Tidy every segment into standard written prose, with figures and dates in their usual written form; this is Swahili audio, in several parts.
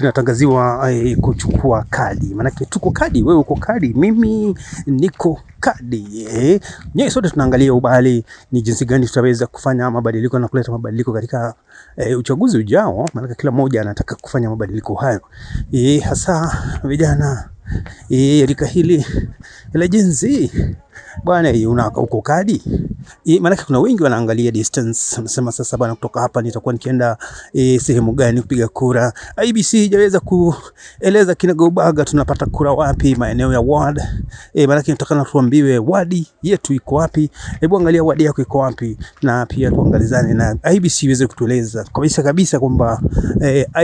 tunatangaziwa kuchukua kadi. Manake tuko kadi, wewe uko kadi, mimi niko kadi. Sote tunaangalia ubali ni jinsi gani tutaweza kufanya mabadiliko na kuleta mabadiliko katika uchaguzi ujao. Manake kila mmoja anataka kufanya mabadiliko hayo. Hasa vijana rika hili la Gen Z bwana, uko kadi. Maana kuna wengi wanaangalia distance, wanasema sasa bwana, kutoka hapa nitakuwa nikienda sehemu gani kupiga kura. IEBC hajaweza kueleza kinagaubaga tunapata kura wapi, maeneo ya ward. Maana tunataka tuambiwe wadi yetu iko wapi. Hebu angalia wadi yako iko wapi, na pia tuangalizane na IEBC iweze kutueleza kabisa kwamba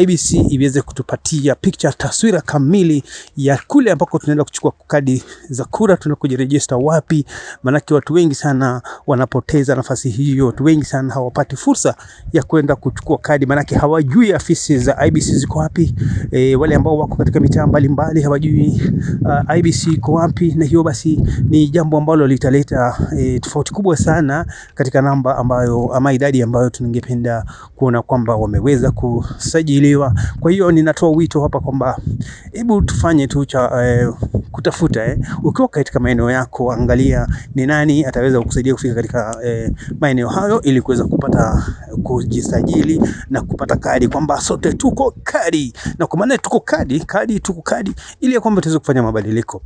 IEBC iweze kutupatia picture, taswira kamili ya kule ambako tunaenda kuchukua kadi za kura, tunakujiregister wapi. Manake watu wengi sana wanapoteza nafasi hiyo. Watu wengi sana hawapati fursa ya kwenda kuchukua kadi, manake hawajui afisi za IEBC ziko wapi. Wale ambao wako katika mitaa mbalimbali hawajui IEBC iko wapi, na hiyo basi ni jambo ambalo litaleta tofauti kubwa sana katika namba ambayo ama idadi ambayo tungependa kuona kwamba wameweza kusajiliwa. Kwa hiyo ninatoa wito hapa kwamba hebu tufanye tu cha kutafuta ukiwa katika maeneo yako, angalia ni nani ataweza kukusaidia kufika katika maeneo hayo ili kuweza kupata kujisajili na kupata kadi, kwamba sote tuko kadi. Na kwa maana tuko kadi ili ya kwamba tuweze kufanya mabadiliko.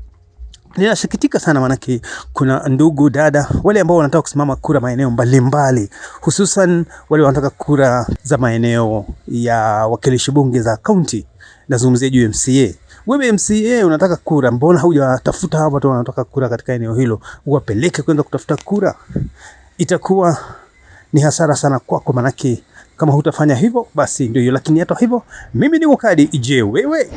Ninasikitika sana manake kuna ndugu dada wale ambao wanataka kusimama kura maeneo mbalimbali, hususan wale wanataka kura za maeneo ya wakilishi bunge za county. Nazungumzia juu MCA. Wewe MCA unataka kura, mbona hujatafuta hapa watu wanataka kura katika eneo hilo, uwapeleke kwenda kutafuta kura? Itakuwa ni hasara sana kwako, manake kama hutafanya hivyo basi ndio hiyo. Lakini hata hivyo mimi niko kadi. Je, wewe?